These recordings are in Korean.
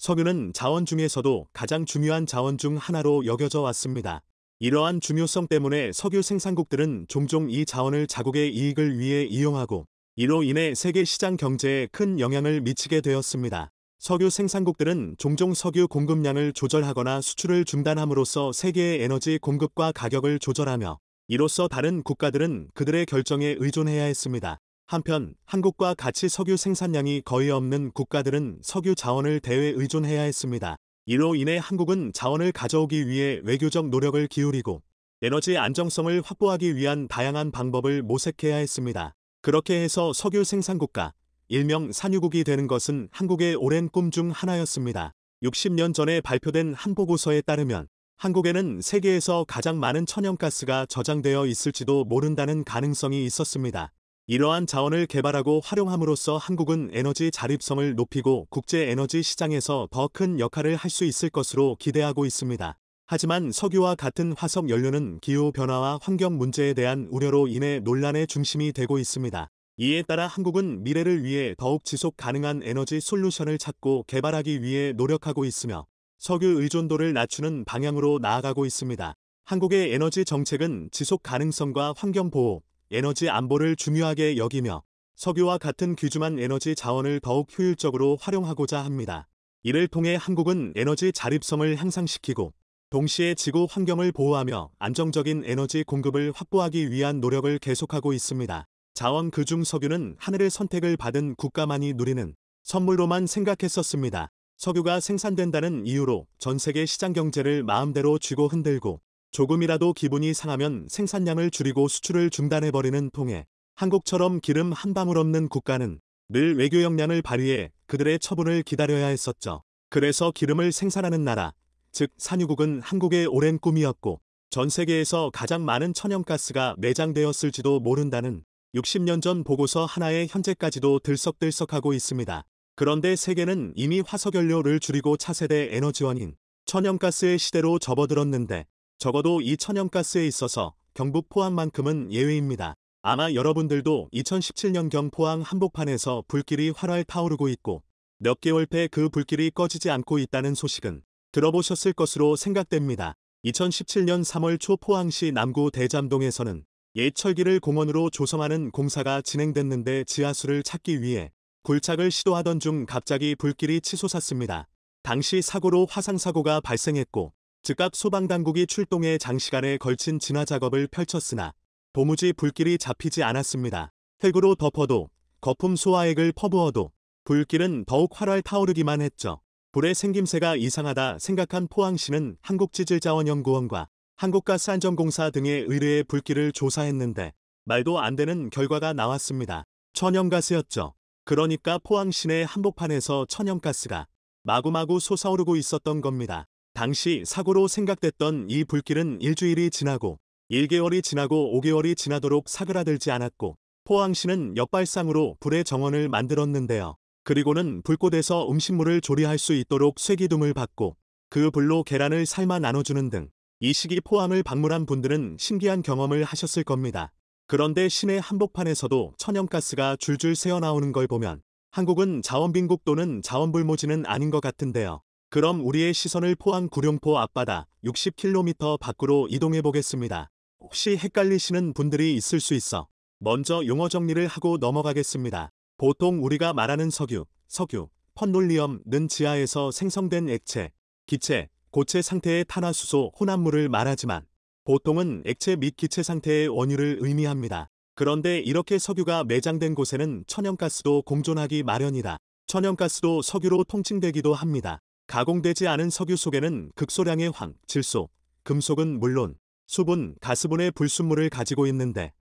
석유는 자원 중에서도 가장 중요한 자원 중 하나로 여겨져 왔습니다. 이러한 중요성 때문에 석유 생산국들은 종종 이 자원을 자국의 이익을 위해 이용하고 이로 인해 세계 시장 경제에 큰 영향을 미치게 되었습니다. 석유 생산국들은 종종 석유 공급량을 조절하거나 수출을 중단함으로써 세계의 에너지 공급과 가격을 조절하며 이로써 다른 국가들은 그들의 결정에 의존해야 했습니다. 한편 한국과 같이 석유 생산량이 거의 없는 국가들은 석유 자원을 대외 의존해야 했습니다. 이로 인해 한국은 자원을 가져오기 위해 외교적 노력을 기울이고 에너지 안정성을 확보하기 위한 다양한 방법을 모색해야 했습니다. 그렇게 해서 석유 생산국가, 일명 산유국이 되는 것은 한국의 오랜 꿈 중 하나였습니다. 60년 전에 발표된 한 보고서에 따르면 한국에는 세계에서 가장 많은 천연가스가 저장되어 있을지도 모른다는 가능성이 있었습니다. 이러한 자원을 개발하고 활용함으로써 한국은 에너지 자립성을 높이고 국제 에너지 시장에서 더 큰 역할을 할 수 있을 것으로 기대하고 있습니다. 하지만 석유와 같은 화석 연료는 기후변화와 환경 문제에 대한 우려로 인해 논란의 중심이 되고 있습니다. 이에 따라 한국은 미래를 위해 더욱 지속 가능한 에너지 솔루션을 찾고 개발하기 위해 노력하고 있으며 석유 의존도를 낮추는 방향으로 나아가고 있습니다. 한국의 에너지 정책은 지속 가능성과 환경 보호, 에너지 안보를 중요하게 여기며 석유와 같은 귀중한 에너지 자원을 더욱 효율적으로 활용하고자 합니다. 이를 통해 한국은 에너지 자립성을 향상시키고 동시에 지구 환경을 보호하며 안정적인 에너지 공급을 확보하기 위한 노력을 계속하고 있습니다. 자원 그중 석유는 하늘의 선택을 받은 국가만이 누리는 선물로만 생각했었습니다. 석유가 생산된다는 이유로 전 세계 시장 경제를 마음대로 쥐고 흔들고 조금이라도 기분이 상하면 생산량을 줄이고 수출을 중단해버리는 통에 한국처럼 기름 한 방울 없는 국가는 늘 외교 역량을 발휘해 그들의 처분을 기다려야 했었죠. 그래서 기름을 생산하는 나라, 즉 산유국은 한국의 오랜 꿈이었고 전 세계에서 가장 많은 천연가스가 매장되었을지도 모른다는 60년 전 보고서 하나에 현재까지도 들썩들썩하고 있습니다. 그런데 세계는 이미 화석연료를 줄이고 차세대 에너지원인 천연가스의 시대로 접어들었는데 적어도 이 천연가스에 있어서 경북 포항만큼은 예외입니다. 아마 여러분들도 2017년경 포항 한복판에서 불길이 활활 타오르고 있고 몇 개월째 그 불길이 꺼지지 않고 있다는 소식은 들어보셨을 것으로 생각됩니다. 2017년 3월 초 포항시 남구 대잠동에서는 옛 철기를 공원으로 조성하는 공사가 진행됐는데 지하수를 찾기 위해 굴착을 시도하던 중 갑자기 불길이 치솟았습니다. 당시 사고로 화상사고가 발생했고 즉각 소방당국이 출동해 장시간에 걸친 진화 작업을 펼쳤으나 도무지 불길이 잡히지 않았습니다. 흙으로 덮어도 거품 소화액을 퍼부어도 불길은 더욱 활활 타오르기만 했죠. 불의 생김새가 이상하다 생각한 포항시는 한국지질자원연구원과 한국가스안전공사 등에 의뢰해 불길을 조사했는데 말도 안 되는 결과가 나왔습니다. 천연가스였죠. 그러니까 포항 시내 한복판에서 천연가스가 마구마구 솟아오르고 있었던 겁니다. 당시 사고로 생각됐던 이 불길은 일주일이 지나고 1개월이 지나고 5개월이 지나도록 사그라들지 않았고 포항시는 역발상으로 불의 정원을 만들었는데요. 그리고는 불꽃에서 음식물을 조리할 수 있도록 쇠기둥을 받고 그 불로 계란을 삶아 나눠주는 등 이 시기 포항을 방문한 분들은 신기한 경험을 하셨을 겁니다. 그런데 시내 한복판에서도 천연가스가 줄줄 새어나오는 걸 보면 한국은 자원빈국 또는 자원불모지는 아닌 것 같은데요. 그럼 우리의 시선을 포항 구룡포 앞바다 60km 밖으로 이동해 보겠습니다. 혹시 헷갈리시는 분들이 있을 수 있어 먼저 용어 정리를 하고 넘어가겠습니다. 보통 우리가 말하는 석유, 펀놀리엄는 지하에서 생성된 액체, 기체, 고체 상태의 탄화수소, 혼합물을 말하지만 보통은 액체 및 기체 상태의 원유를 의미합니다. 그런데 이렇게 석유가 매장된 곳에는 천연가스도 공존하기 마련이다. 천연가스도 석유로 통칭되기도 합니다. 가공되지 않은 석유 속에는 극소량의 황, 질소, 금속은 물론 수분, 가스분의 불순물을 가지고 있는데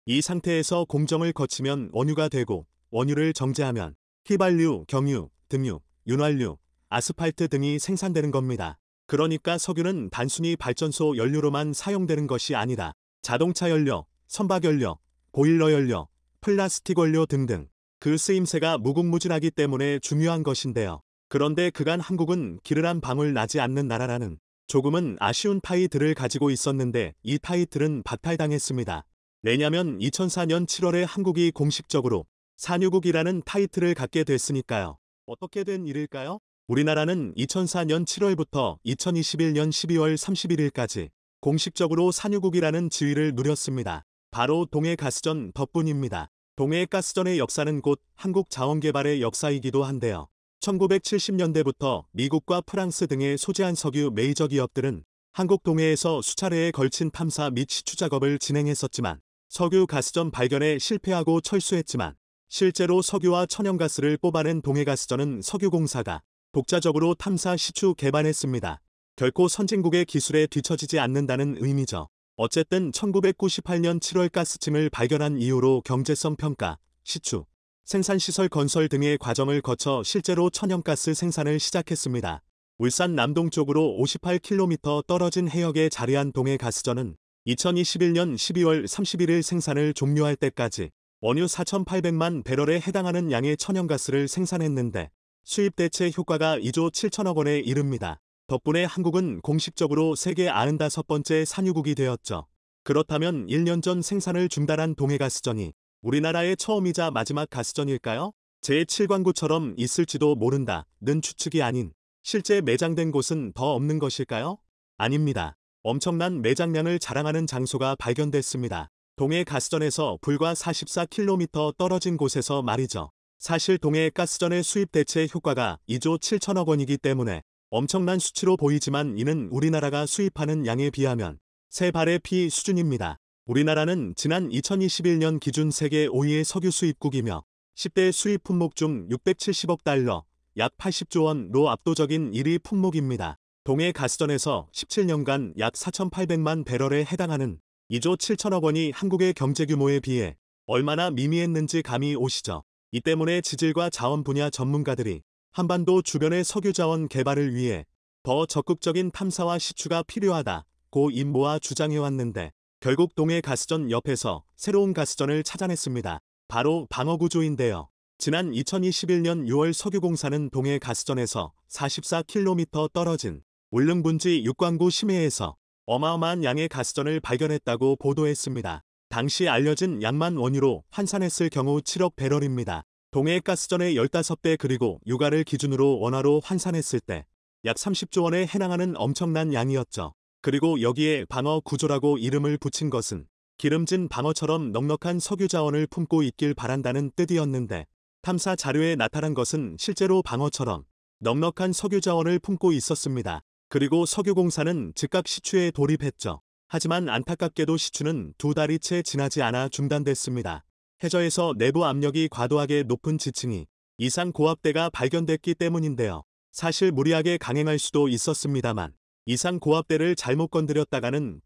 이 상태에서 공정을 거치면 원유가 되고 원유를 정제하면 휘발유, 경유, 등유, 윤활유, 아스팔트 등이 생산되는 겁니다. 그러니까 석유는 단순히 발전소 연료로만 사용되는 것이 아니라 자동차 연료, 선박 연료, 보일러 연료, 플라스틱 원료 등등 그 쓰임새가 무궁무진하기 때문에 중요한 것인데요. 그런데 그간 한국은 기를 한 방울 나지 않는 나라라는 조금은 아쉬운 타이틀을 가지고 있었는데 이 타이틀은 박탈당했습니다. 왜냐면 2004년 7월에 한국이 공식적으로 산유국이라는 타이틀을 갖게 됐으니까요. 어떻게 된 일일까요? 우리나라는 2004년 7월부터 2021년 12월 31일까지 공식적으로 산유국이라는 지위를 누렸습니다. 바로 동해가스전 덕분입니다. 동해가스전의 역사는 곧 한국 자원개발의 역사이기도 한데요. 1970년대부터 미국과 프랑스 등의 소재한 석유 메이저 기업들은 한국 동해에서 수차례에 걸친 탐사 및 시추 작업을 진행했었지만 석유 가스전 발견에 실패하고 철수했지만 실제로 석유와 천연가스를 뽑아낸 동해가스전은 석유공사가 독자적으로 탐사 시추 개발했습니다. 결코 선진국의 기술에 뒤처지지 않는다는 의미죠. 어쨌든 1998년 7월 가스침을 발견한 이후로 경제성 평가, 시추, 생산시설 건설 등의 과정을 거쳐 실제로 천연가스 생산을 시작했습니다. 울산 남동쪽으로 58km 떨어진 해역에 자리한 동해가스전은 2021년 12월 31일 생산을 종료할 때까지 원유 4,800만 배럴에 해당하는 양의 천연가스를 생산했는데 수입 대체 효과가 2조 7천억 원에 이릅니다. 덕분에 한국은 공식적으로 세계 95번째 산유국이 되었죠. 그렇다면 1년 전 생산을 중단한 동해가스전이 우리나라의 처음이자 마지막 가스전일까요? 제7광구처럼 있을지도 모른다는 추측이 아닌 실제 매장된 곳은 더 없는 것일까요? 아닙니다. 엄청난 매장량을 자랑하는 장소가 발견됐습니다. 동해가스전에서 불과 44km 떨어진 곳에서 말이죠. 사실 동해가스전의 수입 대체 효과가 2조 7천억 원이기 때문에 엄청난 수치로 보이지만 이는 우리나라가 수입하는 양에 비하면 세 발의 피 수준입니다. 우리나라는 지난 2021년 기준 세계 5위의 석유 수입국이며 10대 수입 품목 중 670억 달러, 약 80조 원로 압도적인 1위 품목입니다. 동해가스전에서 17년간 약 4,800만 배럴에 해당하는 2조 7천억 원이 한국의 경제 규모에 비해 얼마나 미미했는지 감이 오시죠. 이 때문에 지질과 자원 분야 전문가들이 한반도 주변의 석유 자원 개발을 위해 더 적극적인 탐사와 시추가 필요하다고 임모아 주장해왔는데 결국 동해가스전 옆에서 새로운 가스전을 찾아냈습니다. 바로 방어구조인데요. 지난 2021년 6월 석유공사는 동해가스전에서 44km 떨어진 울릉분지 육광구 심해에서 어마어마한 양의 가스전을 발견했다고 보도했습니다. 당시 알려진 양만 원유로 환산했을 경우 7억 배럴입니다. 동해가스전의 15배 그리고 유가를 기준으로 원화로 환산했을 때 약 30조 원에 해당하는 엄청난 양이었죠. 그리고 여기에 방어구조라고 이름을 붙인 것은 기름진 방어처럼 넉넉한 석유 자원을 품고 있길 바란다는 뜻이었는데 탐사 자료에 나타난 것은 실제로 방어처럼 넉넉한 석유 자원을 품고 있었습니다. 그리고 석유공사는 즉각 시추에 돌입했죠. 하지만 안타깝게도 시추는 2달이 채 지나지 않아 중단됐습니다. 해저에서 내부 압력이 과도하게 높은 지층이 이상 고압대가 발견됐기 때문인데요. 사실 무리하게 강행할 수도 있었습니다만 이상 고압대를 잘못 건드렸다가는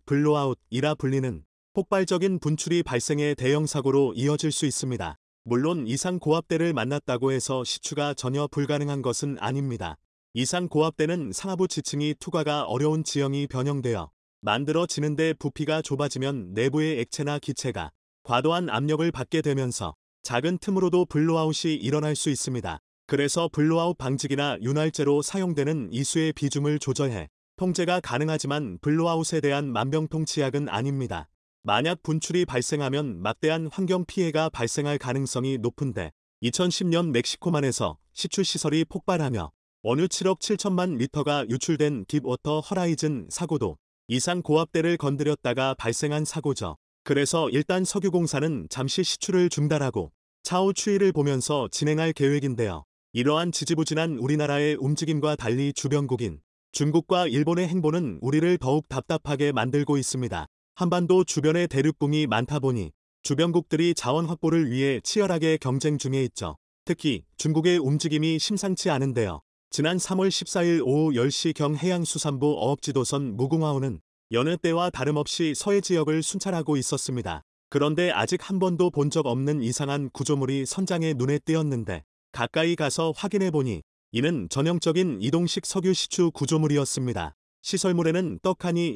블로아웃이라 불리는 폭발적인 분출이 발생해 대형 사고로 이어질 수 있습니다. 물론 이상 고압대를 만났다고 해서 시추가 전혀 불가능한 것은 아닙니다. 이상 고압대는 상하부 지층이 투과가 어려운 지형이 변형되어 만들어지는데 부피가 좁아지면 내부의 액체나 기체가 과도한 압력을 받게 되면서 작은 틈으로도 블로아웃이 일어날 수 있습니다. 그래서 블로아웃 방지기나 윤활제로 사용되는 이수의 비중을 조절해 통제가 가능하지만 블로아웃에 대한 만병통치약은 아닙니다. 만약 분출이 발생하면 막대한 환경 피해가 발생할 가능성이 높은데 2010년 멕시코만에서 시추 시설이 폭발하며 원유 7억 7천만 리터가 유출된 딥워터 허라이즌 사고도 이상 고압대를 건드렸다가 발생한 사고죠. 그래서 일단 석유공사는 잠시 시추를 중단하고 차후 추이를 보면서 진행할 계획인데요. 이러한 지지부진한 우리나라의 움직임과 달리 주변국인 중국과 일본의 행보는 우리를 더욱 답답하게 만들고 있습니다. 한반도 주변에 대륙붕이 많다 보니 주변국들이 자원 확보를 위해 치열하게 경쟁 중에 있죠. 특히 중국의 움직임이 심상치 않은데요. 지난 3월 14일 오후 10시경 해양수산부 어업지도선 무궁화호는 여느 때와 다름없이 서해 지역을 순찰하고 있었습니다. 그런데 아직 한 번도 본 적 없는 이상한 구조물이 선장의 눈에 띄었는데 가까이 가서 확인해보니 이는 전형적인 이동식 석유 시추 구조물이었습니다. 시설물에는 떡하니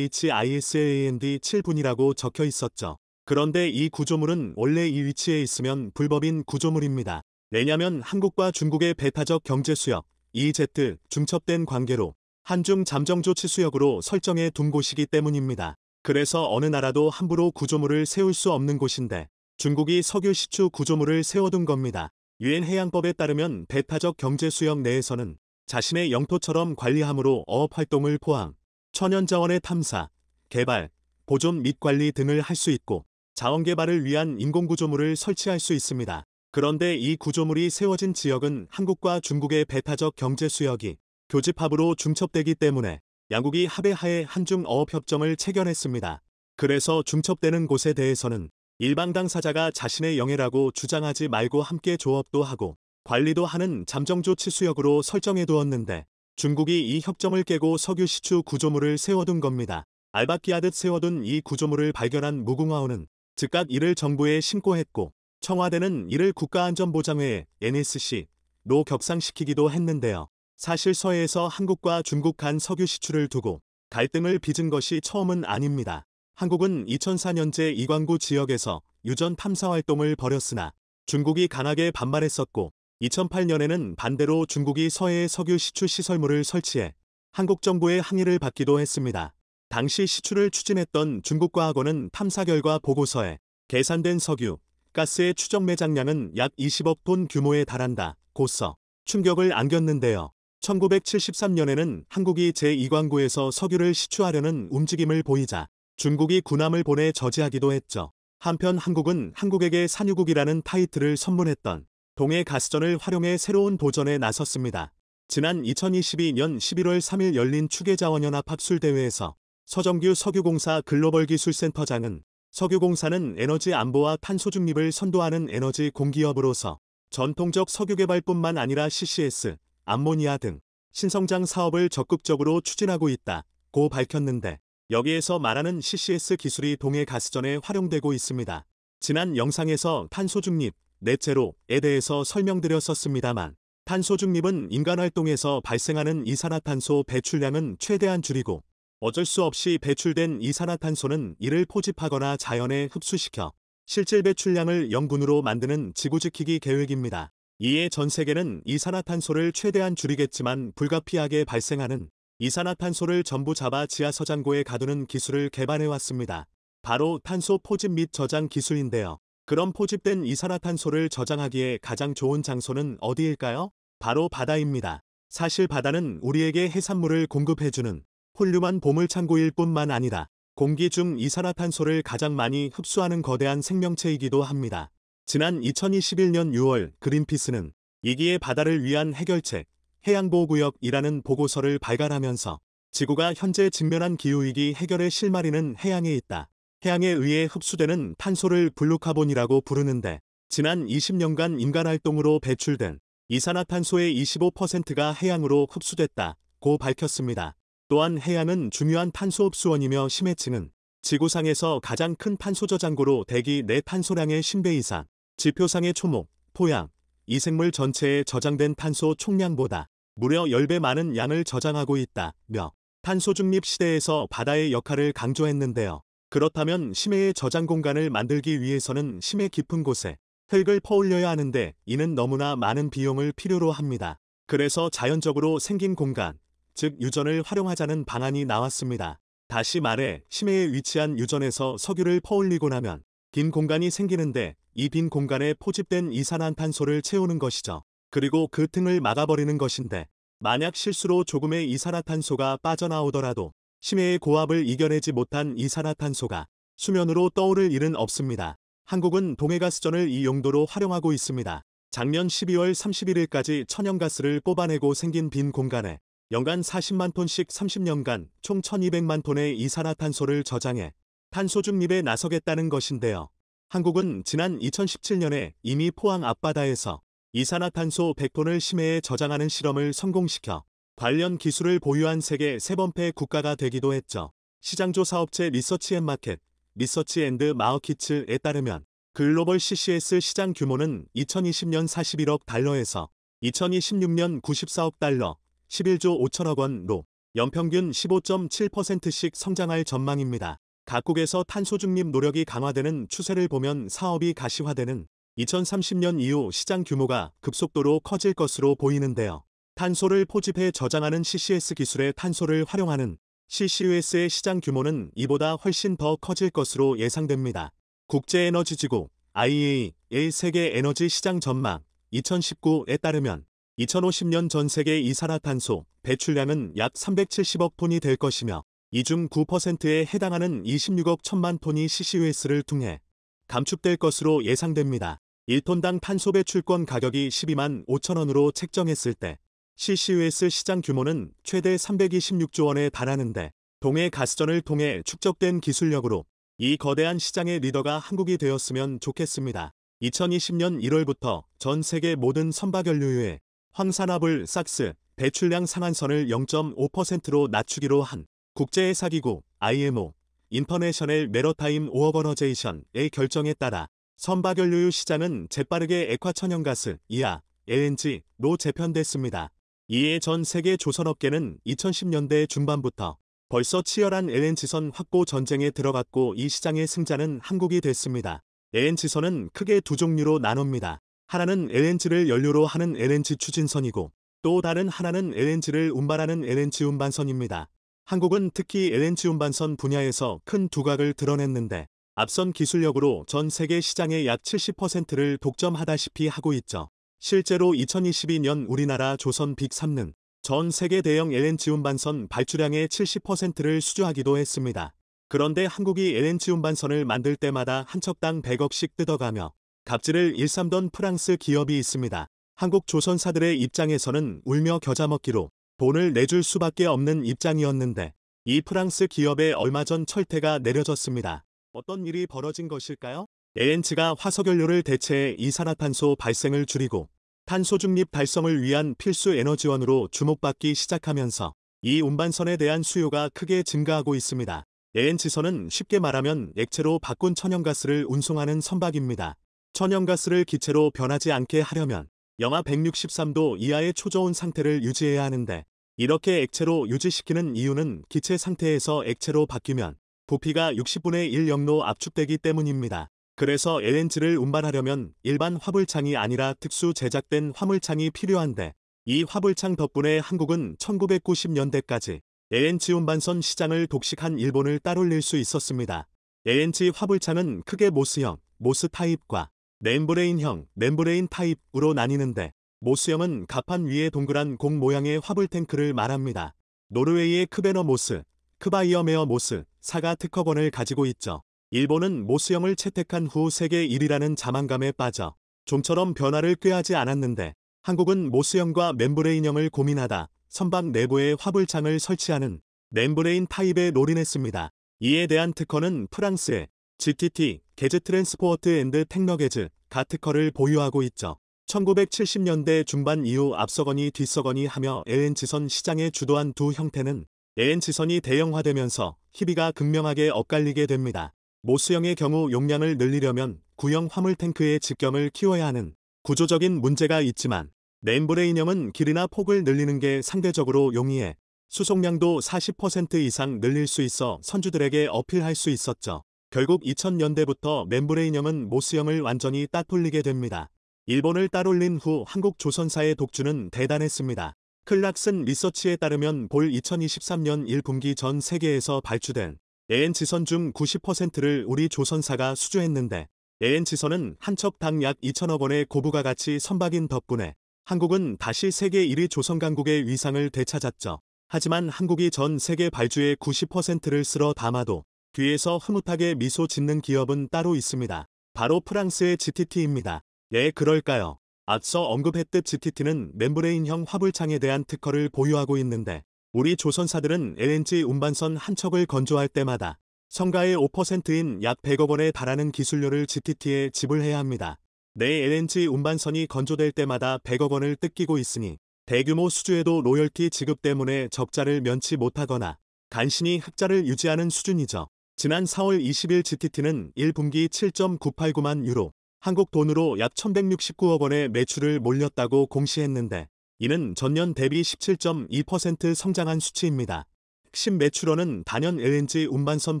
HIGHISLAND 7분이라고 적혀 있었죠. 그런데 이 구조물은 원래 이 위치에 있으면 불법인 구조물입니다. 왜냐면 한국과 중국의 배타적 경제수역 EEZ 중첩된 관계로 한중 잠정조치수역으로 설정해 둔 곳이기 때문입니다. 그래서 어느 나라도 함부로 구조물을 세울 수 없는 곳인데 중국이 석유 시추 구조물을 세워둔 겁니다. 유엔 해양법에 따르면 배타적 경제 수역 내에서는 자신의 영토처럼 관리함으로 어업 활동을 포함, 천연자원의 탐사, 개발, 보존 및 관리 등을 할 수 있고 자원 개발을 위한 인공구조물을 설치할 수 있습니다. 그런데 이 구조물이 세워진 지역은 한국과 중국의 배타적 경제 수역이 교집합으로 중첩되기 때문에 양국이 합의하에 한중 어업 협정을 체결했습니다. 그래서 중첩되는 곳에 대해서는 일방 당사자가 자신의 영해라고 주장하지 말고 함께 조업도 하고 관리도 하는 잠정조치 수역으로 설정해 두었는데 중국이 이 협정을 깨고 석유 시추 구조물을 세워둔 겁니다. 알박기하듯 세워둔 이 구조물을 발견한 무궁화호는 즉각 이를 정부에 신고했고 청와대는 이를 국가안전보장회에 NSC로 격상시키기도 했는데요. 사실 서해에서 한국과 중국 간 석유 시추를 두고 갈등을 빚은 것이 처음은 아닙니다. 한국은 2004년제 이광구 지역에서 유전 탐사 활동을 벌였으나 중국이 강하게 반발했었고 2008년에는 반대로 중국이 서해에 석유 시추 시설물을 설치해 한국 정부의 항의를 받기도 했습니다. 당시 시추를 추진했던 중국과학원은 탐사 결과 보고서에 계산된 석유, 가스의 추정 매장량은 약 20억 톤 규모에 달한다고 써 충격을 안겼는데요. 1973년에는 한국이 제2광구에서 석유를 시추하려는 움직임을 보이자 중국이 군함을 보내 저지하기도 했죠. 한편 한국은 한국에게 산유국이라는 타이틀을 선물했던 동해 가스전을 활용해 새로운 도전에 나섰습니다. 지난 2022년 11월 3일 열린 추계자원연합 학술대회에서 서정규 석유공사 글로벌기술센터장은 석유공사는 에너지 안보와 탄소 중립을 선도하는 에너지 공기업으로서 전통적 석유 개발뿐만 아니라 CCS, 암모니아 등 신성장 사업을 적극적으로 추진하고 있다고 밝혔는데 여기에서 말하는 CCS 기술이 동해 가스전에 활용되고 있습니다. 지난 영상에서 탄소 중립, 넷제로에 대해서 설명드렸었습니다만 탄소 중립은 인간 활동에서 발생하는 이산화탄소 배출량은 최대한 줄이고 어쩔 수 없이 배출된 이산화탄소는 이를 포집하거나 자연에 흡수시켜 실질 배출량을 0분으로 만드는 지구지키기 계획입니다. 이에 전 세계는 이산화탄소를 최대한 줄이겠지만 불가피하게 발생하는 이산화탄소를 전부 잡아 지하저장고에 가두는 기술을 개발해왔습니다. 바로 탄소 포집 및 저장 기술인데요. 그럼 포집된 이산화탄소를 저장하기에 가장 좋은 장소는 어디일까요? 바로 바다입니다. 사실 바다는 우리에게 해산물을 공급해주는 훌륭한 보물창고일 뿐만 아니라 공기 중 이산화탄소를 가장 많이 흡수하는 거대한 생명체이기도 합니다. 지난 2021년 6월 그린피스는 이기의 바다를 위한 해결책, 해양보호구역이라는 보고서를 발간하면서 지구가 현재 직면한 기후위기 해결의 실마리는 해양에 있다. 해양에 의해 흡수되는 탄소를 블루카본이라고 부르는데 지난 20년간 인간활동으로 배출된 이산화탄소의 25%가 해양으로 흡수됐다고 밝혔습니다. 또한 해양은 중요한 탄소 흡수원이며 심해층은 지구상에서 가장 큰 탄소 저장고로 대기 내 탄소량의 10배 이상, 지표상의 초목, 토양, 이생물 전체에 저장된 탄소 총량보다 무려 10배 많은 양을 저장하고 있다며 탄소 중립 시대에서 바다의 역할을 강조했는데요. 그렇다면 심해의 저장 공간을 만들기 위해서는 심해 깊은 곳에 흙을 퍼올려야 하는데 이는 너무나 많은 비용을 필요로 합니다. 그래서 자연적으로 생긴 공간, 즉 유전을 활용하자는 방안이 나왔습니다. 다시 말해 심해에 위치한 유전에서 석유를 퍼올리고 나면 빈 공간이 생기는데 이 빈 공간에 포집된 이산화탄소를 채우는 것이죠. 그리고 그 틈을 막아버리는 것인데 만약 실수로 조금의 이산화탄소가 빠져나오더라도 심해의 고압을 이겨내지 못한 이산화탄소가 수면으로 떠오를 일은 없습니다. 한국은 동해가스전을 이 용도로 활용하고 있습니다. 작년 12월 31일까지 천연가스를 뽑아내고 생긴 빈 공간에 연간 40만 톤씩 30년간 총 1200만 톤의 이산화탄소를 저장해 탄소 중립에 나서겠다는 것인데요. 한국은 지난 2017년에 이미 포항 앞바다에서 이산화탄소 100톤을 심해에 저장하는 실험을 성공시켜 관련 기술을 보유한 세계 세 번째 국가가 되기도 했죠. 시장조사 업체 리서치앤마켓, 리서치앤드마어키츠에 따르면 글로벌 CCS 시장 규모는 2020년 41억 달러에서 2026년 94억 달러, 11조 5천억 원로 연평균 15.7%씩 성장할 전망입니다. 각국에서 탄소 중립 노력이 강화되는 추세를 보면 사업이 가시화되는 2030년 이후 시장 규모가 급속도로 커질 것으로 보이는데요. 탄소를 포집해 저장하는 CCS 기술의 탄소를 활용하는 CCUS의 시장 규모는 이보다 훨씬 더 커질 것으로 예상됩니다. 국제에너지지구 IEA의 세계 에너지 시장 전망 2019에 따르면 2050년 전 세계 이산화탄소 배출량은 약 370억 톤이 될 것이며 이 중 9%에 해당하는 26억 1천만 톤이 CCUS를 통해 감축될 것으로 예상됩니다. 1톤당 탄소 배출권 가격이 12만 5천 원으로 책정했을 때 CCUS 시장 규모는 최대 326조 원에 달하는데 동해 가스전을 통해 축적된 기술력으로 이 거대한 시장의 리더가 한국이 되었으면 좋겠습니다. 2020년 1월부터 전 세계 모든 선박연료유의 황산화불 삭스 배출량 상한선을 0.5%로 낮추기로 한 국제해사기구 IMO 인터내셔널 메러타임 오어거너제이션의 결정에 따라 선박연료유 시장은 재빠르게 액화천연가스 이하 LNG로 재편됐습니다. 이에 전 세계 조선업계는 2010년대 중반부터 벌써 치열한 LNG선 확보 전쟁에 들어갔고 이 시장의 승자는 한국이 됐습니다. LNG선은 크게 두 종류로 나놉니다. 하나는 LNG를 연료로 하는 LNG 추진선이고 또 다른 하나는 LNG를 운반하는 LNG 운반선입니다. 한국은 특히 LNG 운반선 분야에서 큰 두각을 드러냈는데 앞선 기술력으로 전 세계 시장의 약 70%를 독점하다시피 하고 있죠. 실제로 2022년 우리나라 조선 빅3는 전 세계 대형 LNG 운반선 발주량의 70%를 수주하기도 했습니다. 그런데 한국이 LNG 운반선을 만들 때마다 한 척당 100억씩 뜯어가며 갑질을 일삼던 프랑스 기업이 있습니다. 한국 조선사들의 입장에서는 울며 겨자 먹기로 돈을 내줄 수밖에 없는 입장이었는데 이 프랑스 기업에 얼마 전 철퇴가 내려졌습니다. 어떤 일이 벌어진 것일까요? LNG가 화석연료를 대체해 이산화탄소 발생을 줄이고 탄소 중립 달성을 위한 필수 에너지원으로 주목받기 시작하면서 이 운반선에 대한 수요가 크게 증가하고 있습니다. LNG선은 쉽게 말하면 액체로 바꾼 천연가스를 운송하는 선박입니다. 천연가스를 기체로 변하지 않게 하려면 영하 163도 이하의 초저온 상태를 유지해야 하는데 이렇게 액체로 유지시키는 이유는 기체 상태에서 액체로 바뀌면 부피가 60분의 1 영로 압축되기 때문입니다. 그래서 LNG를 운반하려면 일반 화물창이 아니라 특수 제작된 화물창이 필요한데 이 화물창 덕분에 한국은 1990년대까지 LNG 운반선 시장을 독식한 일본을 따돌릴 수 있었습니다. LNG 화물창은 크게 모스형, 모스 타입과 멤브레인형, 멤브레인 타입으로 나뉘는데 모스형은 갑판 위에 동그란 공 모양의 화물 탱크를 말합니다. 노르웨이의 크베너 모스, 크바이어메어 모스, 사가 특허권을 가지고 있죠. 일본은 모스형을 채택한 후 세계 1위라는 자만감에 빠져 좀처럼 변화를 꾀하지 않았는데 한국은 모스형과 멤브레인형을 고민하다 선박 내부에 화물창을 설치하는 멤브레인 타입에 올인했습니다. 이에 대한 특허는 프랑스의 GTT, 게즈 트랜스포어트 앤드 tekno게즈가 특허를 보유하고 있죠. 1970년대 중반 이후 앞서거니 뒤서거니 하며 LNG선 시장에 주도한 두 형태는 LNG선이 대형화되면서 희비가 극명하게 엇갈리게 됩니다. 모스형의 경우 용량을 늘리려면 구형 화물 탱크의 직경을 키워야 하는 구조적인 문제가 있지만 멤브레인형은 길이나 폭을 늘리는 게 상대적으로 용이해 수송량도 40% 이상 늘릴 수 있어 선주들에게 어필할 수 있었죠. 결국 2000년대부터 멤브레인형은 모스형을 완전히 따돌리게 됩니다. 일본을 따돌린 후 한국 조선사의 독주는 대단했습니다. 클락슨 리서치에 따르면 볼 2023년 1분기 전 세계에서 발주된 LNG선 중 90%를 우리 조선사가 수주했는데 LNG선은 한 척당 약 2천억 원의 고부가 가치 선박인 덕분에 한국은 다시 세계 1위 조선강국의 위상을 되찾았죠. 하지만 한국이 전 세계 발주의 90%를 쓸어 담아도 뒤에서 흐뭇하게 미소 짓는 기업은 따로 있습니다. 바로 프랑스의 GTT입니다. 왜 그럴까요? 앞서 언급했듯 GTT는 멤브레인형 화물창에 대한 특허를 보유하고 있는데 우리 조선사들은 LNG 운반선 한 척을 건조할 때마다 성가의 5%인 약 100억 원에 달하는 기술료를 GTT에 지불해야 합니다. 내 LNG 운반선이 건조될 때마다 100억 원을 뜯기고 있으니 대규모 수주에도 로열티 지급 때문에 적자를 면치 못하거나 간신히 흑자를 유지하는 수준이죠. 지난 4월 20일 GTT는 1분기 7.989만 유로, 한국 돈으로 약 1169억 원의 매출을 몰렸다고 공시했는데 이는 전년 대비 17.2% 성장한 수치입니다. 핵심 매출원은 단연 LNG 운반선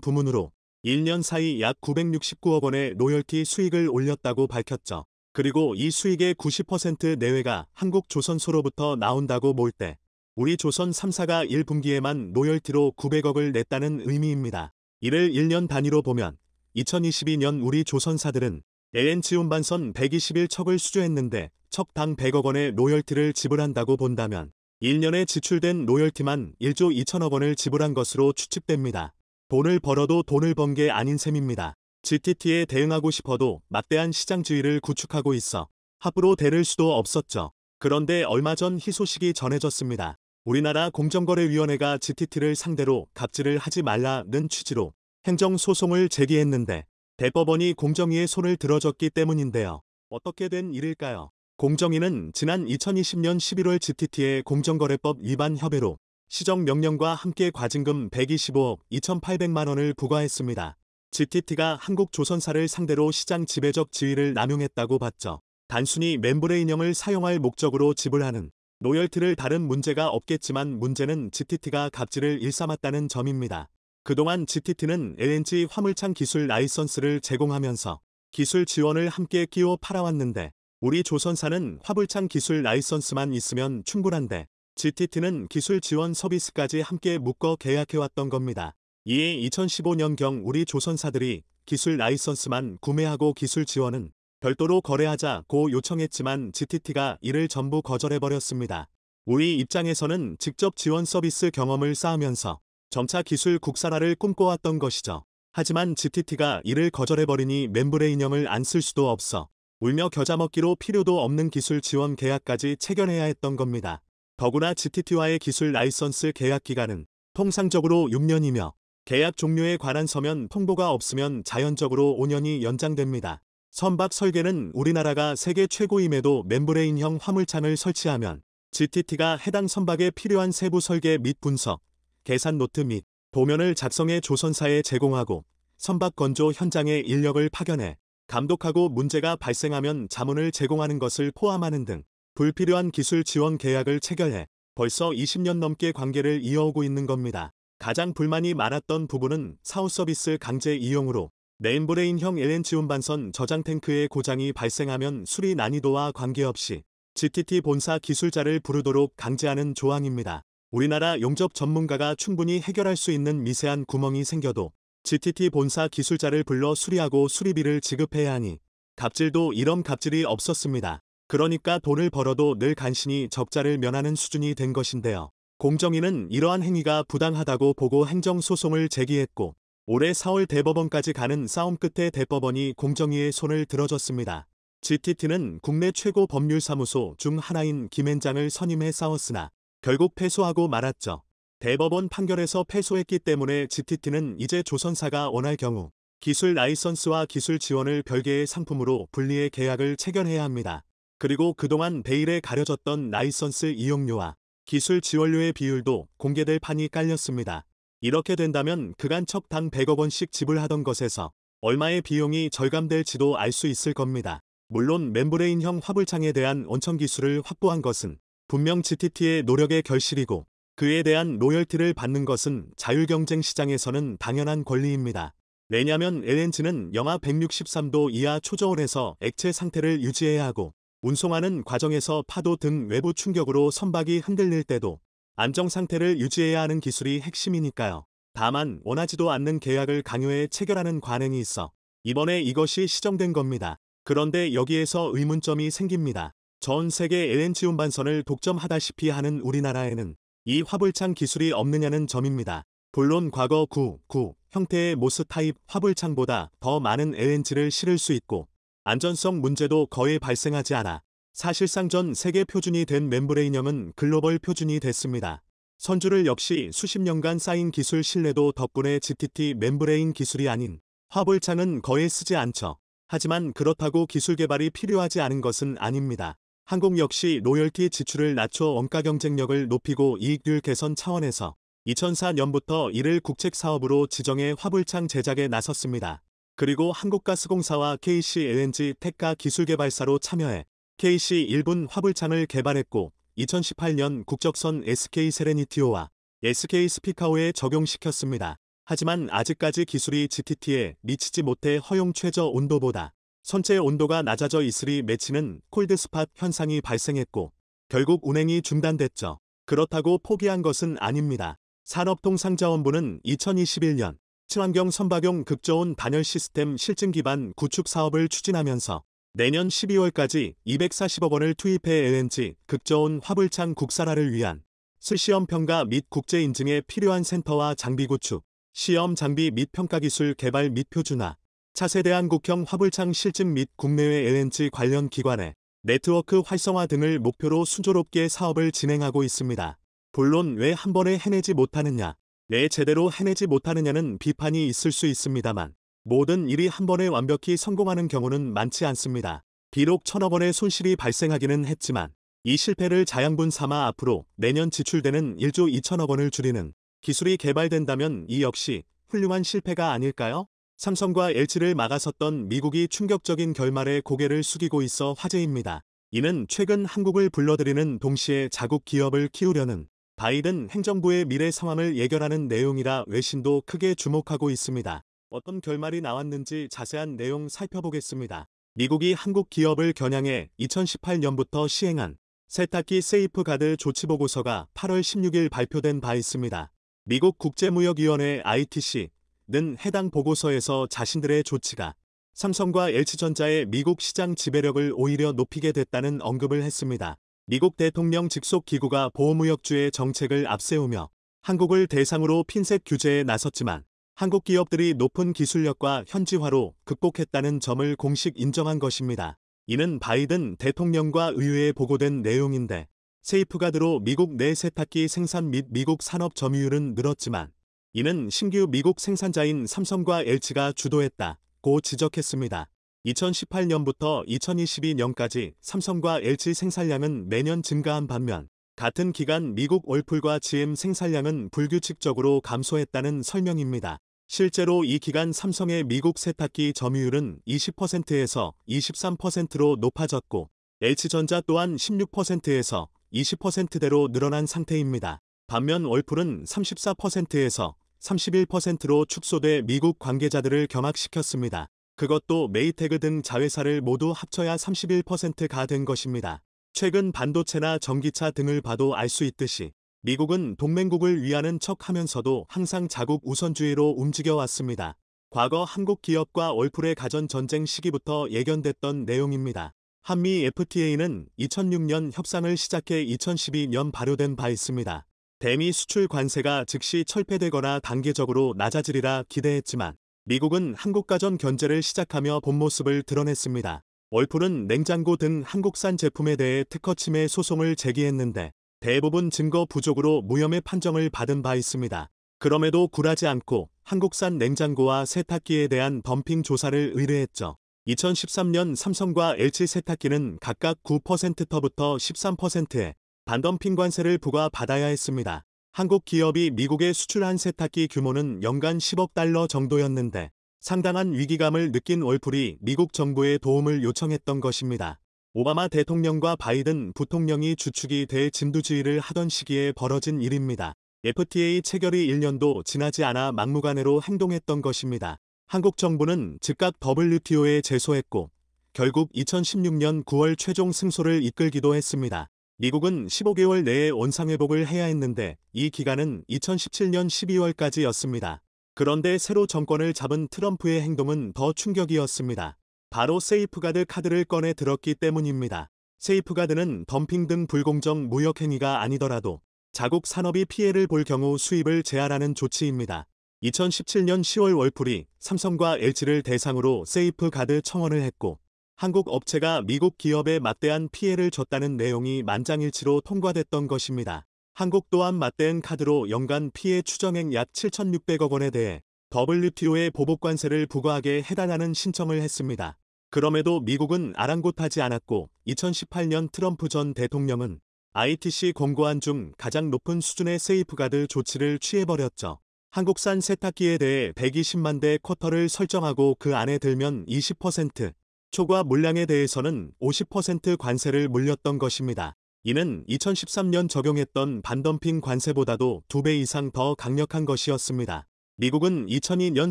부문으로 1년 사이 약 969억 원의 로열티 수익을 올렸다고 밝혔죠. 그리고 이 수익의 90% 내외가 한국 조선소로부터 나온다고 볼 때 우리 조선 3사가 1분기에만 로열티로 900억을 냈다는 의미입니다. 이를 1년 단위로 보면 2022년 우리 조선사들은 LNG 운반선 121척을 수주했는데 척당 100억 원의 로열티를 지불한다고 본다면 1년에 지출된 로열티만 1조 2천억 원을 지불한 것으로 추측됩니다. 돈을 벌어도 돈을 번 게 아닌 셈입니다. GTT에 대응하고 싶어도 막대한 시장지위를 구축하고 있어 함부로 대를 수도 없었죠. 그런데 얼마 전 희소식이 전해졌습니다. 우리나라 공정거래위원회가 GTT를 상대로 갑질을 하지 말라는 취지로 행정소송을 제기했는데 대법원이 공정위의 손을 들어줬기 때문인데요. 어떻게 된 일일까요? 공정위는 지난 2020년 11월 GTT의 공정거래법 위반 혐의로 시정명령과 함께 과징금 125억 2,800만 원을 부과했습니다. GTT가 한국조선사를 상대로 시장 지배적 지위를 남용했다고 봤죠. 단순히 멤브레 인형을 사용할 목적으로 지불하는 로열티를 다른 문제가 없겠지만 문제는 GTT가 갑질을 일삼았다는 점입니다. 그동안 GTT는 LNG 화물창 기술 라이선스를 제공하면서 기술 지원을 함께 끼워 팔아왔는데 우리 조선사는 화물창 기술 라이선스만 있으면 충분한데 GTT는 기술 지원 서비스까지 함께 묶어 계약해왔던 겁니다. 이에 2015년경 우리 조선사들이 기술 라이선스만 구매하고 기술 지원은 별도로 거래하자고 요청했지만 GTT가 이를 전부 거절해버렸습니다. 우리 입장에서는 직접 지원 서비스 경험을 쌓으면서 점차 기술 국산화를 꿈꿔왔던 것이죠. 하지만 GTT가 이를 거절해버리니 멤브레 인형을 안 쓸 수도 없어 울며 겨자 먹기로 필요도 없는 기술 지원 계약까지 체결해야 했던 겁니다. 더구나 GTT와의 기술 라이선스 계약 기간은 통상적으로 6년이며 계약 종료에 관한 서면 통보가 없으면 자연적으로 5년이 연장됩니다. 선박 설계는 우리나라가 세계 최고임에도 멤브레인형 화물창을 설치하면 GTT가 해당 선박에 필요한 세부 설계 및 분석, 계산 노트 및 도면을 작성해 조선사에 제공하고 선박 건조 현장에 인력을 파견해 감독하고 문제가 발생하면 자문을 제공하는 것을 포함하는 등 불필요한 기술 지원 계약을 체결해 벌써 20년 넘게 관계를 이어오고 있는 겁니다. 가장 불만이 많았던 부분은 사후 서비스 강제 이용으로 멤브레인형 LNG 운반선 저장 탱크의 고장이 발생하면 수리 난이도와 관계없이 GTT 본사 기술자를 부르도록 강제하는 조항입니다. 우리나라 용접 전문가가 충분히 해결할 수 있는 미세한 구멍이 생겨도 GTT 본사 기술자를 불러 수리하고 수리비를 지급해야 하니 갑질도 이런 갑질이 없었습니다. 그러니까 돈을 벌어도 늘 간신히 적자를 면하는 수준이 된 것인데요. 공정위는 이러한 행위가 부당하다고 보고 행정소송을 제기했고 올해 4월 대법원까지 가는 싸움 끝에 대법원이 공정위의 손을 들어줬습니다. GTT는 국내 최고 법률사무소 중 하나인 김앤장을 선임해 싸웠으나 결국 패소하고 말았죠. 대법원 판결에서 패소했기 때문에 GTT는 이제 조선사가 원할 경우 기술 라이선스와 기술 지원을 별개의 상품으로 분리해 계약을 체결해야 합니다. 그리고 그동안 베일에 가려졌던 라이선스 이용료와 기술 지원료의 비율도 공개될 판이 깔렸습니다. 이렇게 된다면 그간 척당 100억 원씩 지불하던 것에서 얼마의 비용이 절감될지도 알 수 있을 겁니다. 물론 멤브레인형 화물창에 대한 원천 기술을 확보한 것은 분명 GTT의 노력의 결실이고 그에 대한 로열티를 받는 것은 자율경쟁 시장에서는 당연한 권리입니다. 왜냐하면 LNG는 영하 163도 이하 초저온에서 액체 상태를 유지해야 하고 운송하는 과정에서 파도 등 외부 충격으로 선박이 흔들릴 때도 안정 상태를 유지해야 하는 기술이 핵심이니까요. 다만 원하지도 않는 계약을 강요해 체결하는 관행이 있어 이번에 이것이 시정된 겁니다. 그런데 여기에서 의문점이 생깁니다. 전 세계 LNG 운반선을 독점하다시피 하는 우리나라에는 이 화물창 기술이 없느냐는 점입니다. 물론 과거 9 형태의 모스 타입 화물창보다 더 많은 LNG를 실을 수 있고 안전성 문제도 거의 발생하지 않아 사실상 전 세계 표준이 된 멤브레인형은 글로벌 표준이 됐습니다. 선주를 역시 수십 년간 쌓인 기술 신뢰도 덕분에 GTT 멤브레인 기술이 아닌 화물창은 거의 쓰지 않죠. 하지만 그렇다고 기술 개발이 필요하지 않은 것은 아닙니다. 한국 역시 로열티 지출을 낮춰 원가 경쟁력을 높이고 이익률 개선 차원에서 2004년부터 이를 국책사업으로 지정해 화물창 제작에 나섰습니다. 그리고 한국가스공사와 KCLNG 택가 기술개발사로 참여해 KC 1분 화물창을 개발했고 2018년 국적선 SK 세레니티오와 SK 스피카오에 적용시켰습니다. 하지만 아직까지 기술이 GTT에 미치지 못해 허용 최저 온도보다 선체 온도가 낮아져 있으리 맺히는 콜드스팟 현상이 발생했고 결국 운행이 중단됐죠. 그렇다고 포기한 것은 아닙니다. 산업통상자원부는 2021년 친환경 선박용 극저온 단열 시스템 실증 기반 구축 사업을 추진하면서 내년 12월까지 240억 원을 투입해 LNG 극저온 화불창 국산화를 위한 실시험 평가 및 국제 인증에 필요한 센터와 장비 구축, 시험 장비 및 평가 기술 개발 및 표준화, 차세대 한국형 화불창 실증 및 국내외 LNG 관련 기관의 네트워크 활성화 등을 목표로 순조롭게 사업을 진행하고 있습니다. 물론 왜 한 번에 해내지 못하느냐, 왜 제대로 해내지 못하느냐는 비판이 있을 수 있습니다만 모든 일이 한 번에 완벽히 성공하는 경우는 많지 않습니다. 비록 1,000억 원의 손실이 발생하기는 했지만 이 실패를 자양분 삼아 앞으로 내년 지출되는 1조 2천억 원을 줄이는 기술이 개발된다면 이 역시 훌륭한 실패가 아닐까요? 삼성과 LG를 막아섰던 미국이 충격적인 결말에 고개를 숙이고 있어 화제입니다. 이는 최근 한국을 불러들이는 동시에 자국 기업을 키우려는 바이든 행정부의 미래 상황을 예견하는 내용이라 외신도 크게 주목하고 있습니다. 어떤 결말이 나왔는지 자세한 내용 살펴보겠습니다. 미국이 한국 기업을 겨냥해 2018년부터 시행한 세탁기 세이프가드 조치보고서가 8월 16일 발표된 바 있습니다. 미국 국제무역위원회 ITC는 해당 보고서에서 자신들의 조치가 삼성과 LG전자의 미국 시장 지배력을 오히려 높이게 됐다는 언급을 했습니다. 미국 대통령 직속 기구가 보호무역주의 정책을 앞세우며 한국을 대상으로 핀셋 규제에 나섰지만 한국 기업들이 높은 기술력과 현지화로 극복했다는 점을 공식 인정한 것입니다. 이는 바이든 대통령과 의회에 보고된 내용인데 세이프가드로 미국 내 세탁기 생산 및 미국 산업 점유율은 늘었지만 이는 신규 미국 생산자인 삼성과 LG가 주도했다고 지적했습니다. 2018년부터 2022년까지 삼성과 LG 생산량은 매년 증가한 반면 같은 기간 미국 월풀과 GM 생산량은 불규칙적으로 감소했다는 설명입니다. 실제로 이 기간 삼성의 미국 세탁기 점유율은 20%에서 23%로 높아졌고 LG전자 또한 16%에서 20%대로 늘어난 상태입니다. 반면 월풀은 34%에서 31%로 축소돼 미국 관계자들을 경악시켰습니다. 그것도 메이태그 등 자회사를 모두 합쳐야 31%가 된 것입니다. 최근 반도체나 전기차 등을 봐도 알 수 있듯이 미국은 동맹국을 위하는 척하면서도 항상 자국 우선주의로 움직여왔습니다. 과거 한국 기업과 월풀의 가전 전쟁 시기부터 예견됐던 내용입니다. 한미 FTA는 2006년 협상을 시작해 2012년 발효된 바 있습니다. 대미 수출 관세가 즉시 철폐되거나 단계적으로 낮아지리라 기대했지만 미국은 한국 가전 견제를 시작하며 본 모습을 드러냈습니다. 월풀은 냉장고 등 한국산 제품에 대해 특허 침해 소송을 제기했는데 대부분 증거 부족으로 무혐의 판정을 받은 바 있습니다. 그럼에도 굴하지 않고 한국산 냉장고와 세탁기에 대한 덤핑 조사를 의뢰했죠. 2013년 삼성과 LG 세탁기는 각각 9%터부터 13%의 반덤핑 관세를 부과받아야 했습니다. 한국 기업이 미국에 수출한 세탁기 규모는 연간 10억 달러 정도였는데 상당한 위기감을 느낀 월풀이 미국 정부의 도움을 요청했던 것입니다. 오바마 대통령과 바이든 부통령이 주축이 돼 진두지휘를 하던 시기에 벌어진 일입니다. FTA 체결이 1년도 지나지 않아 막무가내로 행동했던 것입니다. 한국 정부는 즉각 WTO에 제소했고 결국 2016년 9월 최종 승소를 이끌기도 했습니다. 미국은 15개월 내에 원상회복을 해야 했는데 이 기간은 2017년 12월까지였습니다. 그런데 새로 정권을 잡은 트럼프의 행동은 더 충격이었습니다. 바로 세이프가드 카드를 꺼내 들었기 때문입니다. 세이프가드는 덤핑 등 불공정 무역 행위가 아니더라도 자국 산업이 피해를 볼 경우 수입을 제한하는 조치입니다. 2017년 10월 월풀이 삼성과 LG를 대상으로 세이프가드 청원을 했고 한국 업체가 미국 기업에 막대한 피해를 줬다는 내용이 만장일치로 통과됐던 것입니다. 한국 또한 맞대응 카드로 연간 피해 추정액 약 7,600억 원에 대해 WTO에 보복관세를 부과하게 해달라는 신청을 했습니다. 그럼에도 미국은 아랑곳하지 않았고 2018년 트럼프 전 대통령은 ITC 권고안 중 가장 높은 수준의 세이프가드 조치를 취해버렸죠. 한국산 세탁기에 대해 120만 대 쿼터를 설정하고 그 안에 들면 20%, 초과 물량에 대해서는 50% 관세를 물렸던 것입니다. 이는 2013년 적용했던 반덤핑 관세보다도 2배 이상 더 강력한 것이었습니다. 미국은 2002년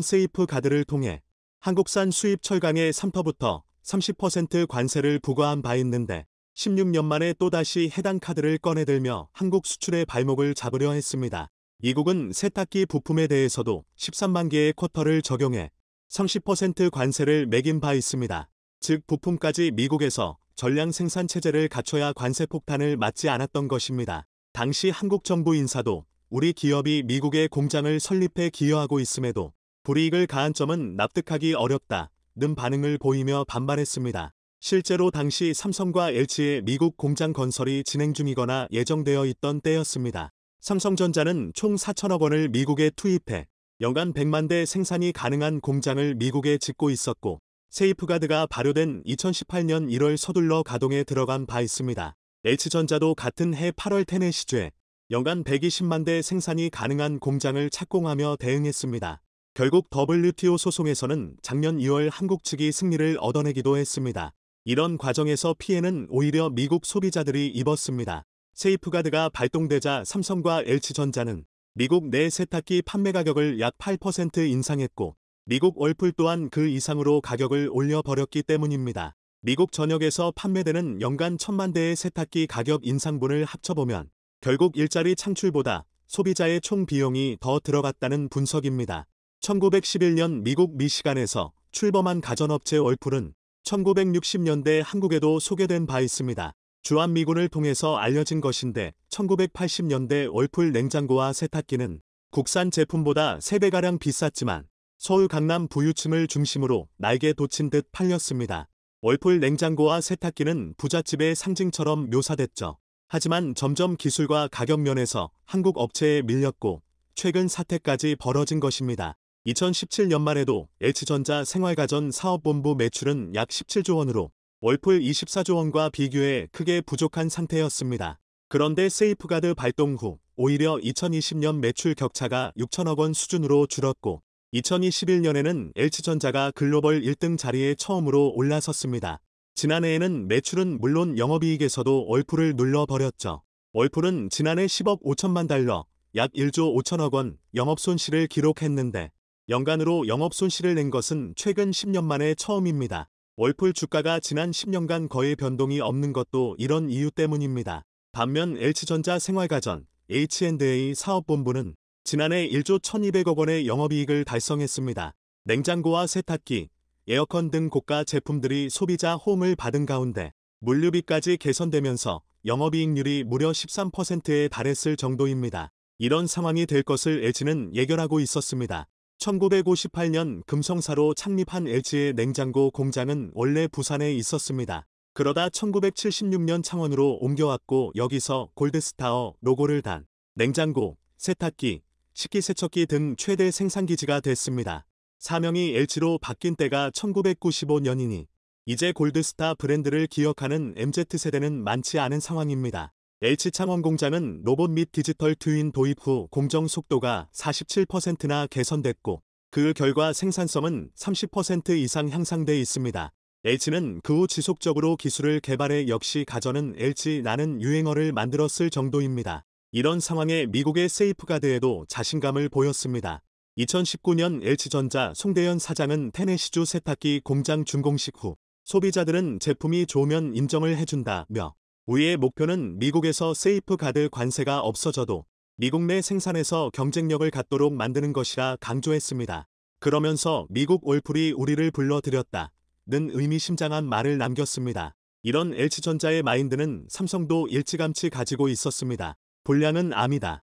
세이프가드를 통해 한국산 수입 철강의 3터부터 30% 관세를 부과한 바 있는데 16년 만에 또다시 해당 카드를 꺼내들며 한국 수출의 발목을 잡으려 했습니다. 미국은 세탁기 부품에 대해서도 13만 개의 쿼터를 적용해 30% 관세를 매긴 바 있습니다. 즉 부품까지 미국에서 전량 생산 체제를 갖춰야 관세 폭탄을 맞지 않았던 것입니다. 당시 한국 정부 인사도 우리 기업이 미국에 공장을 설립해 기여하고 있음에도 불이익을 가한 점은 납득하기 어렵다는 반응을 보이며 반발했습니다. 실제로 당시 삼성과 LG의 미국 공장 건설이 진행 중이거나 예정되어 있던 때였습니다. 삼성전자는 총 4천억 원을 미국에 투입해 연간 100만 대 생산이 가능한 공장을 미국에 짓고 있었고 세이프가드가 발효된 2018년 1월 서둘러 가동에 들어간 바 있습니다. H전자도 같은 해 8월 테네시주에 연간 120만 대 생산이 가능한 공장을 착공하며 대응했습니다. 결국 WTO 소송에서는 작년 2월 한국 측이 승리를 얻어내기도 했습니다. 이런 과정에서 피해는 오히려 미국 소비자들이 입었습니다. 세이프가드가 발동되자 삼성과 LG전자는 미국 내 세탁기 판매 가격을 약 8% 인상했고 미국 월풀 또한 그 이상으로 가격을 올려버렸기 때문입니다. 미국 전역에서 판매되는 연간 1,000만 대의 세탁기 가격 인상분을 합쳐보면 결국 일자리 창출보다 소비자의 총 비용이 더 들어갔다는 분석입니다. 1911년 미국 미시간에서 출범한 가전업체 월풀은 1960년대 한국에도 소개된 바 있습니다. 주한미군을 통해서 알려진 것인데 1980년대 월풀 냉장고와 세탁기는 국산 제품보다 3배가량 비쌌지만 서울 강남 부유층을 중심으로 날개 돋친 듯 팔렸습니다. 월풀 냉장고와 세탁기는 부잣집의 상징처럼 묘사됐죠. 하지만 점점 기술과 가격 면에서 한국 업체에 밀렸고 최근 사태까지 벌어진 것입니다. 2017년만 해도 H전자 생활가전 사업본부 매출은 약 17조 원으로 월풀 24조 원과 비교해 크게 부족한 상태였습니다. 그런데 세이프가드 발동 후 오히려 2020년 매출 격차가 6천억 원 수준으로 줄었고 2021년에는 H전자가 글로벌 1등 자리에 처음으로 올라섰습니다. 지난해에는 매출은 물론 영업이익에서도 월풀을 눌러버렸죠. 월풀은 지난해 10억 5천만 달러, 약 1조 5천억 원 영업손실을 기록했는데 연간으로 영업손실을 낸 것은 최근 10년 만에 처음입니다. 월풀 주가가 지난 10년간 거의 변동이 없는 것도 이런 이유 때문입니다. 반면 H전자 생활가전, H&A 사업본부는 지난해 1조 1,200억 원의 영업이익을 달성했습니다. 냉장고와 세탁기, 에어컨 등 고가 제품들이 소비자 호응을 받은 가운데 물류비까지 개선되면서 영업이익률이 무려 13%에 달했을 정도입니다. 이런 상황이 될 것을 LG는 예견하고 있었습니다. 1958년 금성사로 창립한 LG의 냉장고 공장은 원래 부산에 있었습니다. 그러다 1976년 창원으로 옮겨왔고 여기서 골드스타어 로고를 단 냉장고, 세탁기, 식기세척기 등 최대 생산기지가 됐습니다. 사명이 LG로 바뀐 때가 1995년이니 이제 골드스타 브랜드를 기억하는 MZ세대는 많지 않은 상황입니다. LG 창원 공장은 로봇 및 디지털 트윈 도입 후 공정 속도가 47%나 개선됐고 그 결과 생산성은 30% 이상 향상돼 있습니다. LG는 그 후 지속적으로 기술을 개발해 역시 가전은 LG라는 유행어를 만들었을 정도입니다. 이런 상황에 미국의 세이프가드에도 자신감을 보였습니다. 2019년 LG전자 송대현 사장은 테네시주 세탁기 공장 준공식 후 소비자들은 제품이 좋으면 인정을 해준다며 우리의 목표는 미국에서 세이프가드 관세가 없어져도 미국 내 생산에서 경쟁력을 갖도록 만드는 것이라 강조했습니다. 그러면서 미국 월풀이 우리를 불러들였다는 의미심장한 말을 남겼습니다. 이런 LG전자의 마인드는 삼성도 일찌감치 가지고 있었습니다. 불량은 암이다.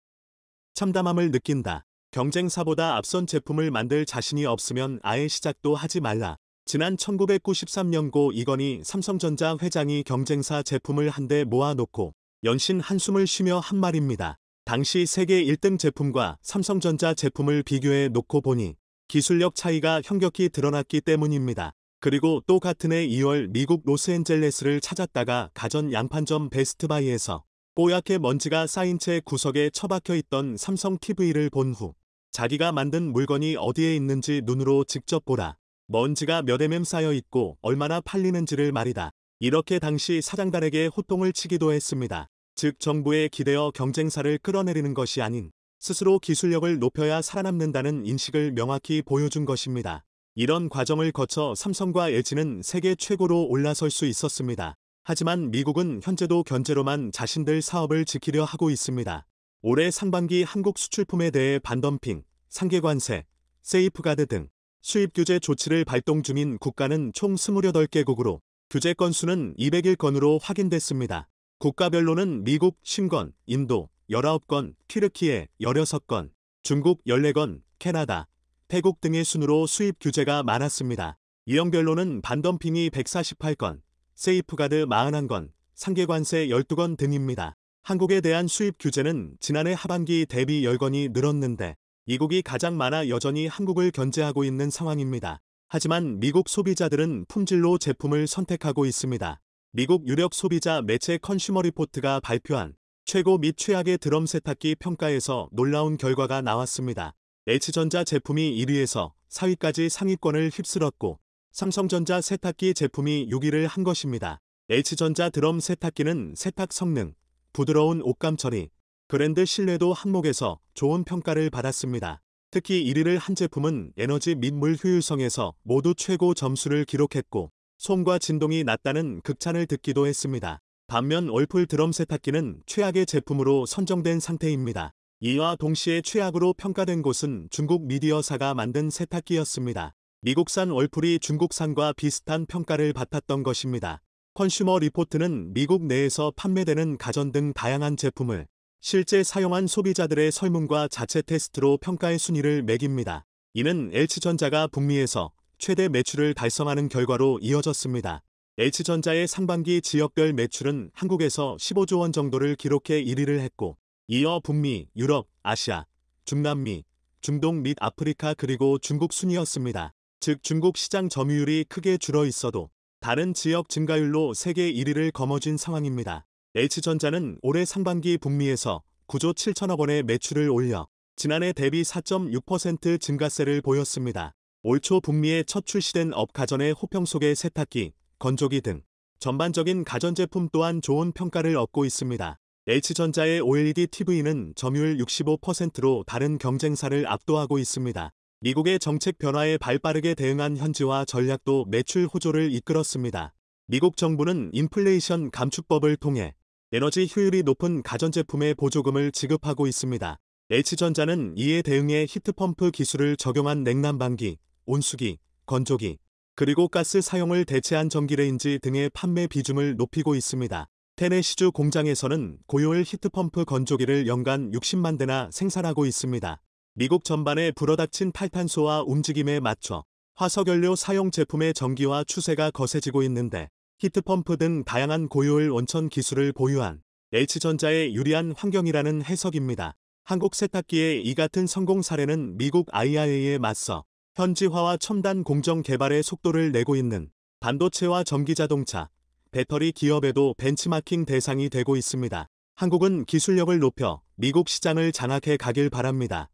참담함을 느낀다. 경쟁사보다 앞선 제품을 만들 자신이 없으면 아예 시작도 하지 말라. 지난 1993년 고 이건희 삼성전자 회장이 경쟁사 제품을 한데 모아놓고 연신 한숨을 쉬며 한 말입니다. 당시 세계 1등 제품과 삼성전자 제품을 비교해 놓고 보니 기술력 차이가 현격히 드러났기 때문입니다. 그리고 또 같은 해 2월 미국 로스앤젤레스를 찾았다가 가전 양판점 베스트바이에서 뽀얗게 먼지가 쌓인 채 구석에 처박혀 있던 삼성 TV를 본 후 자기가 만든 물건이 어디에 있는지 눈으로 직접 보라. 먼지가 몇 mm 쌓여 있고 얼마나 팔리는지를 말이다. 이렇게 당시 사장단에게 호통을 치기도 했습니다. 즉 정부에 기대어 경쟁사를 끌어내리는 것이 아닌 스스로 기술력을 높여야 살아남는다는 인식을 명확히 보여준 것입니다. 이런 과정을 거쳐 삼성과 LG는 세계 최고로 올라설 수 있었습니다. 하지만 미국은 현재도 견제로만 자신들 사업을 지키려 하고 있습니다. 올해 상반기 한국 수출품에 대해 반덤핑, 상계관세, 세이프가드 등 수입 규제 조치를 발동 중인 국가는 총 28개국으로 규제 건수는 201건으로 확인됐습니다. 국가별로는 미국 50건, 인도 19건, 튀르키예 16건, 중국 14건, 캐나다, 태국 등의 순으로 수입 규제가 많았습니다. 유형별로는 반덤핑이 148건, 세이프가드 41건, 상계관세 12건 등입니다. 한국에 대한 수입 규제는 지난해 하반기 대비 10건이 늘었는데 이국이 가장 많아 여전히 한국을 견제하고 있는 상황입니다. 하지만 미국 소비자들은 품질로 제품을 선택하고 있습니다. 미국 유력 소비자 매체 컨슈머 리포트가 발표한 최고 및 최악의 드럼 세탁기 평가에서 놀라운 결과가 나왔습니다. H전자 제품이 1위에서 4위까지 상위권을 휩쓸었고 삼성전자 세탁기 제품이 6위를 한 것입니다. H전자 드럼 세탁기는 세탁 성능, 부드러운 옷감 처리, 브랜드 신뢰도 항목에서 좋은 평가를 받았습니다. 특히 1위를 한 제품은 에너지 및 물 효율성에서 모두 최고 점수를 기록했고 소음과 진동이 낮다는 극찬을 듣기도 했습니다. 반면 월풀 드럼 세탁기는 최악의 제품으로 선정된 상태입니다. 이와 동시에 최악으로 평가된 곳은 중국 미디어사가 만든 세탁기였습니다. 미국산 월풀이 중국산과 비슷한 평가를 받았던 것입니다. 컨슈머 리포트는 미국 내에서 판매되는 가전 등 다양한 제품을 실제 사용한 소비자들의 설문과 자체 테스트로 평가의 순위를 매깁니다. 이는 H전자가 북미에서 최대 매출을 달성하는 결과로 이어졌습니다. H전자의 상반기 지역별 매출은 한국에서 15조 원 정도를 기록해 1위를 했고 이어 북미, 유럽, 아시아, 중남미, 중동 및 아프리카 그리고 중국 순이었습니다. 즉 중국 시장 점유율이 크게 줄어 있어도 다른 지역 증가율로 세계 1위를 거머쥔 상황입니다. H전자는 올해 상반기 북미에서 9조 7천억 원의 매출을 올려 지난해 대비 4.6% 증가세를 보였습니다. 올 초 북미에 첫 출시된 업가전의 호평 속의 세탁기, 건조기 등 전반적인 가전제품 또한 좋은 평가를 얻고 있습니다. H전자의 OLED TV는 점유율 65%로 다른 경쟁사를 압도하고 있습니다. 미국의 정책 변화에 발빠르게 대응한 현지화 전략도 매출 호조를 이끌었습니다. 미국 정부는 인플레이션 감축법을 통해 에너지 효율이 높은 가전제품에 보조금을 지급하고 있습니다. H전자는 이에 대응해 히트펌프 기술을 적용한 냉난방기, 온수기, 건조기, 그리고 가스 사용을 대체한 전기레인지 등의 판매 비중을 높이고 있습니다. 테네시주 공장에서는 고효율 히트펌프 건조기를 연간 60만 대나 생산하고 있습니다. 미국 전반에 불어닥친 탈탄소와 움직임에 맞춰 화석연료 사용 제품의 전기화 추세가 거세지고 있는데 히트펌프 등 다양한 고효율 원천 기술을 보유한 H전자의 유리한 환경이라는 해석입니다. 한국 세탁기의 이 같은 성공 사례는 미국 IRA에 맞서 현지화와 첨단 공정 개발의 속도를 내고 있는 반도체와 전기자동차, 배터리 기업에도 벤치마킹 대상이 되고 있습니다. 한국은 기술력을 높여 미국 시장을 장악해 가길 바랍니다.